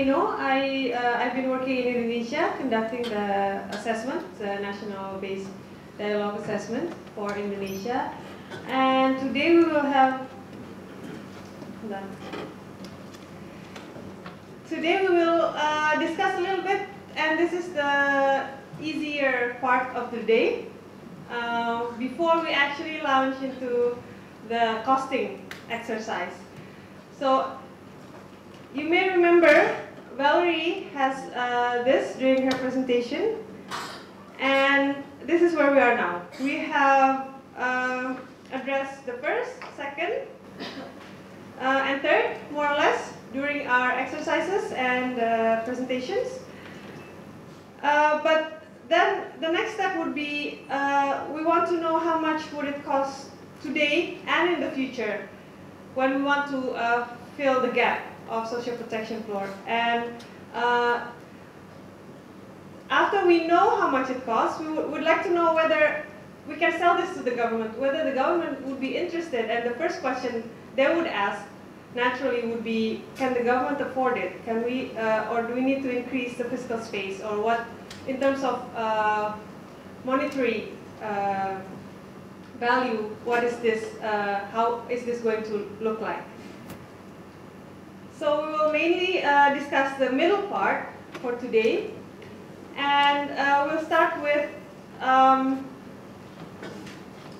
may know, I've been working in Indonesia conducting the assessment, the national-based dialogue assessment for Indonesia. And today we will have, today we will discuss a little bit, and this is the easier part of the day, before we actually launch into the costing exercise. So you may remember Valerie has this during her presentation, and this is where we are now. We have addressed the first, second, and third, more or less, during our exercises and presentations. But then the next step would be, we want to know how much would it cost today and in the future when we want to fill the gap of social protection floor. And after we know how much it costs, we would like to know whether we can sell this to the government, whether the government would be interested. And the first question they would ask, naturally, would be, can the government afford it? Can we, or do we need to increase the fiscal space? Or what, in terms of monetary value, what is this, how is this going to look like? So we will mainly discuss the middle part for today. And we'll start with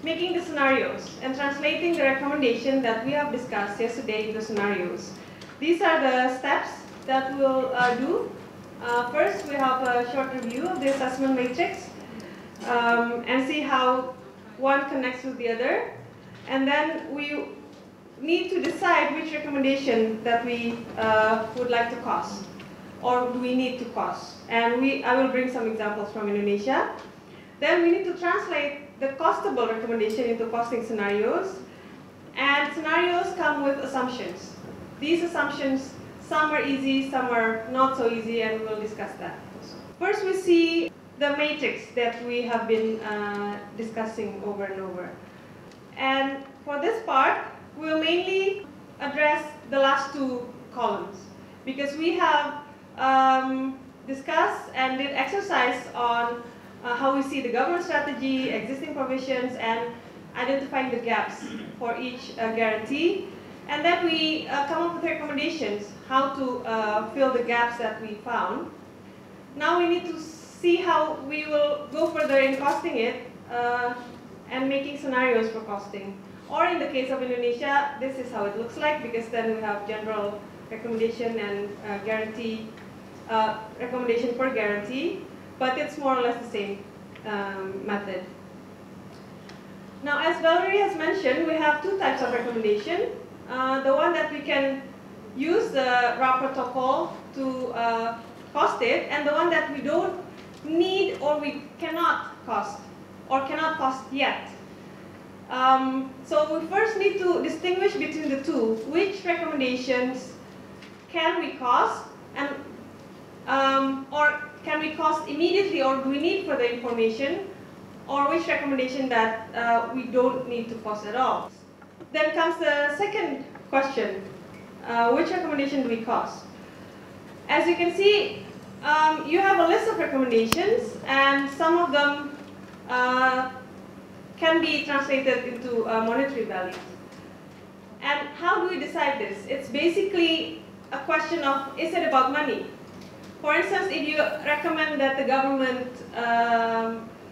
making the scenarios and translating the recommendation that we have discussed yesterday into scenarios. These are the steps that we'll do. First, we have a short review of the assessment matrix and see how one connects with the other. And then we need to decide which recommendation that we would like to cost, or do we need to cost. And I will bring some examples from Indonesia. Then we need to translate the costable recommendation into costing scenarios. And scenarios come with assumptions. These assumptions, some are easy, some are not so easy, and we'll discuss that also. First, we see the matrix that we have been discussing over and over. And for this part, we'll mainly address the last two columns, because we have discussed and did exercise on how we see the government strategy, existing provisions, and identifying the gaps for each guarantee. And then we come up with recommendations how to fill the gaps that we found. Now we need to see how we will go further in costing it and making scenarios for costing. Or in the case of Indonesia, this is how it looks like, because then we have general recommendation and guarantee, recommendation per guarantee, but it's more or less the same method. Now, as Valerie has mentioned, we have two types of recommendation. The one that we can use the RA protocol to cost it, and the one that we don't need or we cannot cost, or cannot cost yet. So we first need to distinguish between the two. Which recommendations can we cost, and or can we cost immediately, or do we need further information, or which recommendation that we don't need to cost at all? Then comes the second question, which recommendation do we cost? As you can see, you have a list of recommendations, and some of them can be translated into monetary values. And how do we decide this? It's basically a question of, is it about money? For instance, if you recommend that the government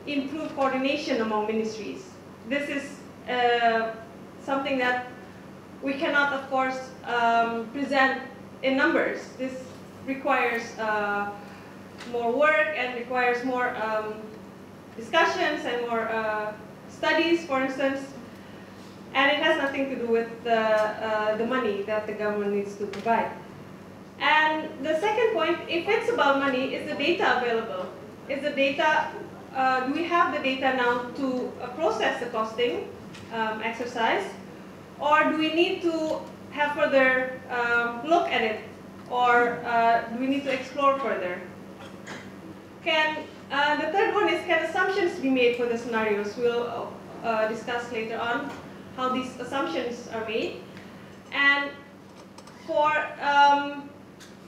improve coordination among ministries, this is something that we cannot, of course, present in numbers. This requires more work and requires more discussions and more studies, for instance, and it has nothing to do with the money that the government needs to provide. And the second point, if it's about money, is the data available? Is the data, do we have the data now to process the costing exercise? Or do we need to have further look at it? Or do we need to explore further? The third one is, can assumptions be made for the scenarios? We'll discuss later on how these assumptions are made. And for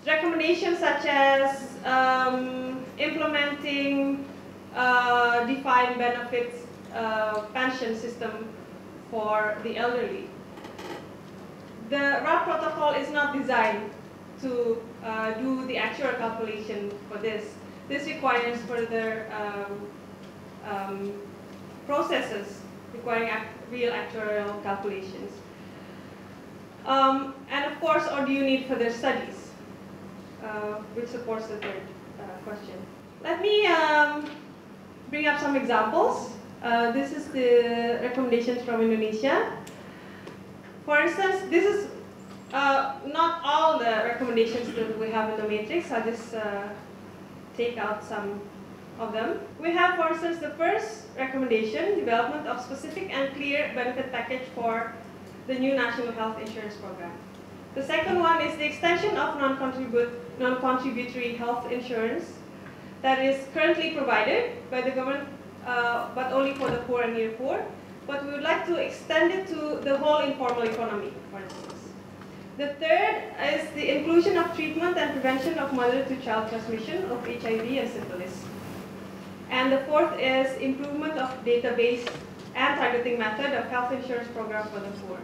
recommendations such as implementing defined benefits pension system for the elderly. The RAP protocol is not designed to do the actual calculation for this. This requires further processes requiring real actuarial calculations. And of course, or do you need further studies, which supports the third question. Let me bring up some examples. This is the recommendations from Indonesia. For instance, this is not all the recommendations that we have in the matrix. I'll just take out some of them. We have, for instance, the first recommendation, development of specific and clear benefit package for the new National Health Insurance Program. The second one is the extension of non-contributory health insurance that is currently provided by the government, but only for the poor and near poor. But we would like to extend it to the whole informal economy, for instance. The third is the inclusion of treatment and prevention of mother-to-child transmission of HIV and syphilis. And the fourth is improvement of database and targeting method of health insurance program for the poor.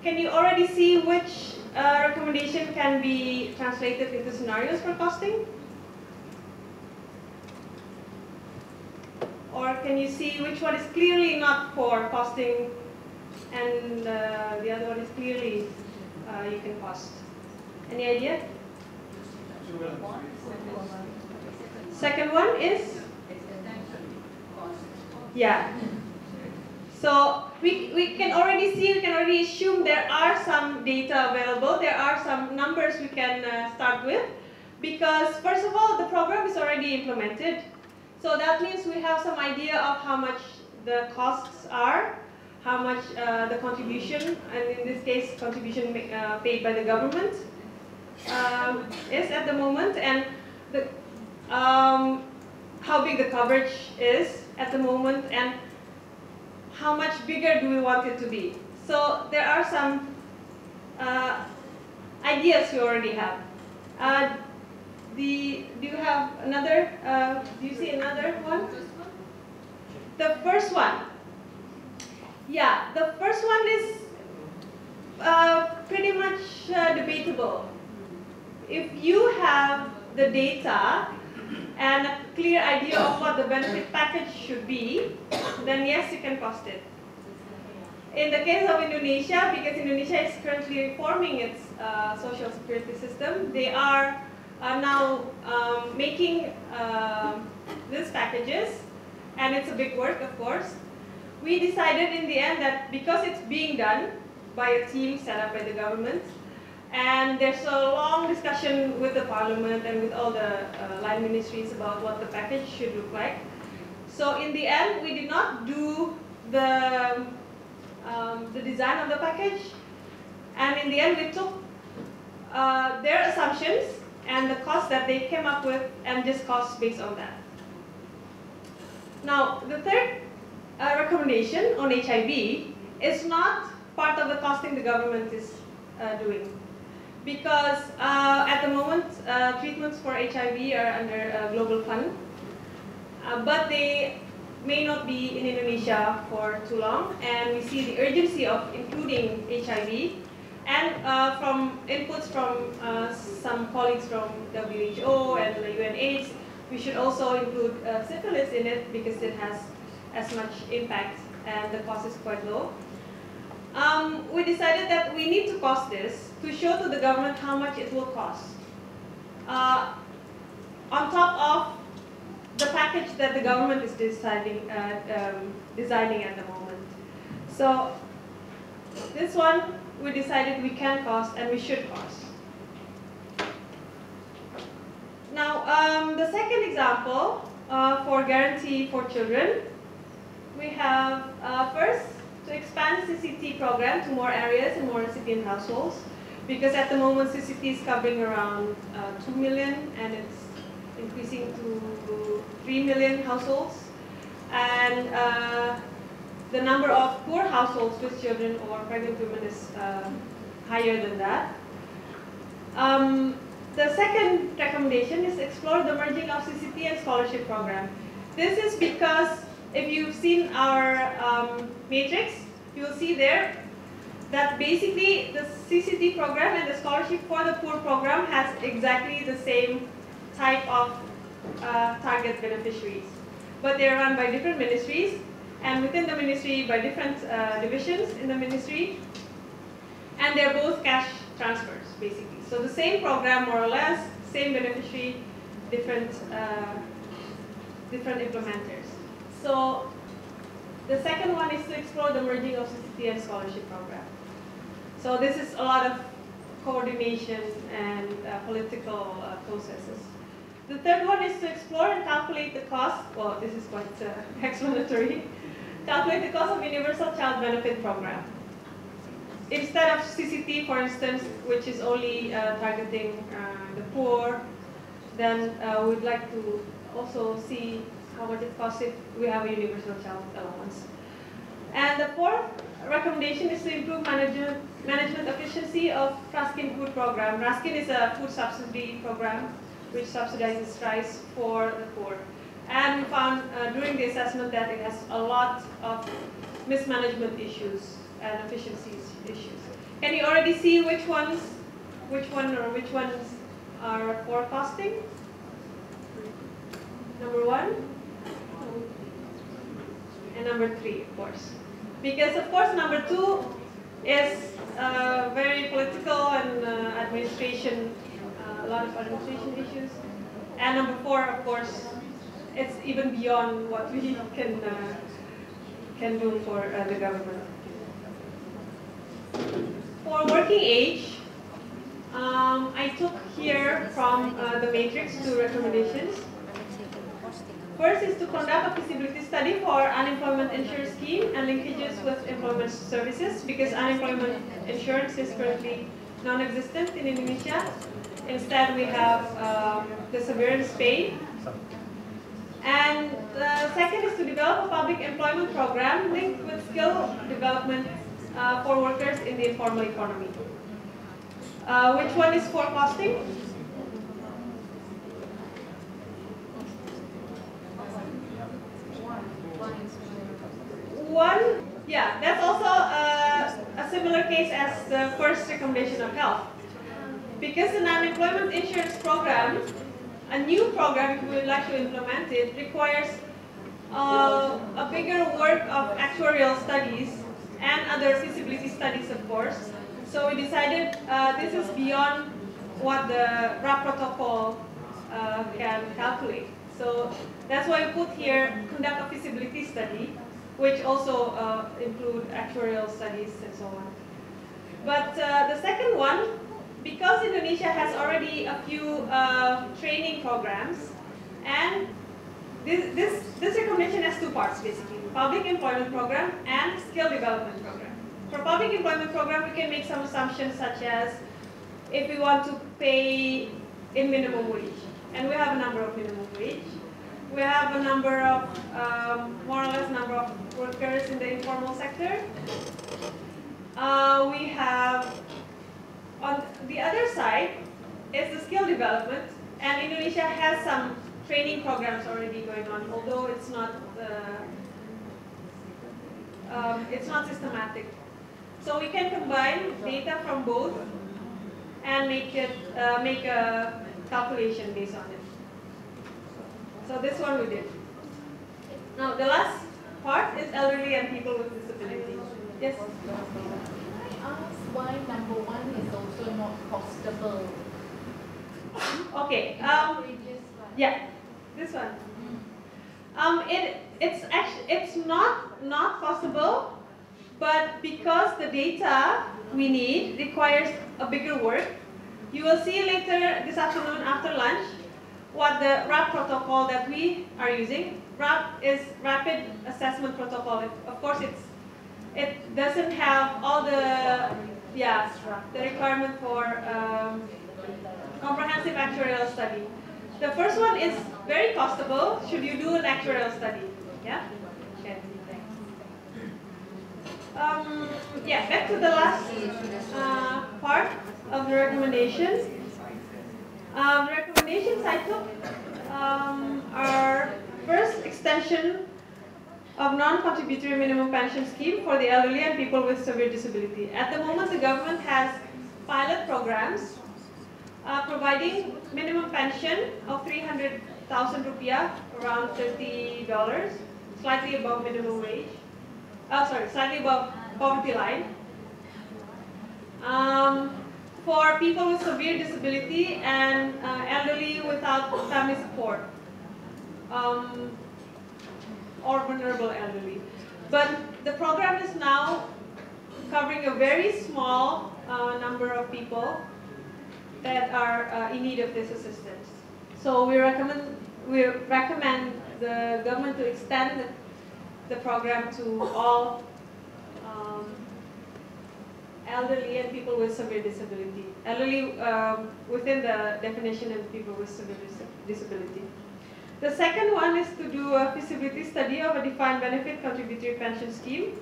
Can you already see which recommendation can be translated into scenarios for costing? Or can you see which one is clearly not for costing and the other one is clearly you can cost? Any idea? Second one is? Yeah. So we can already see, we can already assume there are some data available, there are some numbers we can start with, because first of all, the program is already implemented. So that means we have some idea of how much the costs are, how much the contribution, and in this case, contribution paid by the government is at the moment, and the, how big the coverage is at the moment, and how much bigger do we want it to be. So there are some ideas we already have. Do you have another, do you see another one? The first one. Yeah, the first one is pretty much debatable. If you have the data and a clear idea of what the benefit package should be, then yes, you can cost it. In the case of Indonesia, because Indonesia is currently reforming its social security system, they are now making these packages, and it's a big work, of course. We decided in the end that because it's being done by a team set up by the government, and there's a long discussion with the parliament and with all the line ministries about what the package should look like. So in the end, we did not do the design of the package, and in the end, we took their assumptions and the cost that they came up with and just cost based on that. Now, the third recommendation on HIV is not part of the costing the government is doing, because at the moment treatments for HIV are under a global fund, but they may not be in Indonesia for too long, and we see the urgency of including HIV, and from inputs from some colleagues from WHO and the UNAIDS, we should also include syphilis in it because it has as much impact and the cost is quite low. We decided that we need to cost this to show to the government how much it will cost, on top of the package that the government is designing at the moment. So this one we decided we can cost and we should cost. Now the second example for guarantee for children, we have first to expand the CCT program to more areas and more recipient households, because at the moment CCT is covering around 2 million and it's increasing to 3 million households, and the number of poor households with children or pregnant women is higher than that. The second recommendation is explore the merging of CCT and scholarship program. This is because if you've seen our matrix, you will see there that basically the CCT program and the scholarship for the poor program has exactly the same type of target beneficiaries. But they're run by different ministries, and within the ministry by different divisions in the ministry, and they're both cash transfers basically. So the same program more or less, same beneficiary, different implementers. So the second one is to explore the merging of CCT and scholarship program. So this is a lot of coordination and political processes. The third one is to explore and calculate the cost. Well, this is quite explanatory. Calculate the cost of Universal Child Benefit Program. Instead of CCT, for instance, which is only targeting the poor, then we'd like to also see how much it costs if we have a universal child allowance. And the fourth recommendation is to improve management efficiency of Raskin food program. Raskin is a food subsidy program which subsidizes rice for the poor. And we found during the assessment that it has a lot of mismanagement issues and efficiencies issues. Can you already see which ones are for costing? Number 1 and number 3, of course. Because of course number 2 is very political and administration, a lot of administration issues. And number 4, of course, it's even beyond what we can do for the government. For working age, I took here from the matrix 2 recommendations. First is to conduct a feasibility study for unemployment insurance scheme and linkages with employment services, because unemployment insurance is currently non-existent in Indonesia. Instead, we have the severance pay. And the second is to develop a public employment program linked with skill development for workers in the informal economy. Which one is for costing? One, yeah, that's also a similar case as the first recommendation of health. Because an unemployment insurance program, a new program, if we would like to implement it, requires a bigger work of actuarial studies and other feasibility studies, of course. So we decided this is beyond what the RAP protocol can calculate. So that's why we put here, conduct a feasibility study, which also include actuarial studies and so on. But the second one, because Indonesia has already a few training programs, and this recommendation has 2 parts basically, public employment program and skill development program. For public employment program, we can make some assumptions such as if we want to pay in minimum wage, and we have a number of minimum wage. We have a number of, more or less number of workers in the informal sector. We have, on the other side, is the skill development, and Indonesia has some training programs already going on, although it's not systematic. So we can combine data from both and make a calculation based on it. So this one we did. Now the last part is elderly and people with disabilities. Yes? Can I ask why number 1 is also not costable? Okay. Yeah, this one. It's not possible, but because the data we need requires a bigger work. You will see later this afternoon after lunch what the RAP protocol that we are using. RAP is Rapid Assessment Protocol. Of course, it doesn't have all the requirement for comprehensive actuarial study. The first one is very costable. Should you do an actuarial study? Yeah. Okay. Yeah. Back to the last part of the recommendation. The recommendations I took are first, extension of non-contributory minimum pension scheme for the elderly and people with severe disability. At the moment, the government has pilot programs providing minimum pension of 300,000 rupiah, around $30, slightly above minimum wage. Slightly above poverty line. For people with severe disability and elderly without family support, or vulnerable elderly. But the program is now covering a very small number of people that are in need of this assistance. So we recommend the government to extend the program to all elderly and people with severe disability. Elderly within the definition and people with severe disability. The second one is to do a feasibility study of a defined benefit contributory pension scheme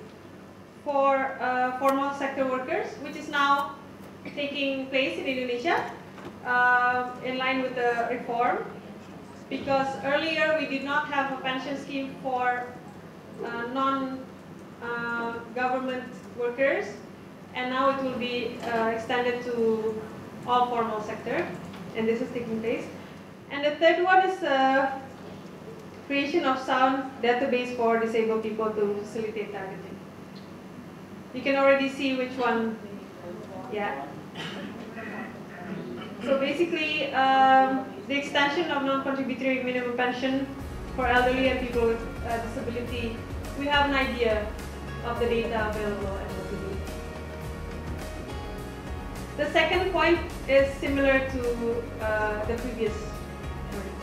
for formal sector workers, which is now taking place in Indonesia in line with the reform. Because earlier we did not have a pension scheme for non-government workers, and now it will be extended to all formal sector, and this is taking place. And the third one is creation of sound database for disabled people to facilitate targeting. You can already see which one, yeah. So basically, the extension of non-contributory minimum pension for elderly and people with disability, we have an idea of the data available and what we need. The second point is similar to the previous point.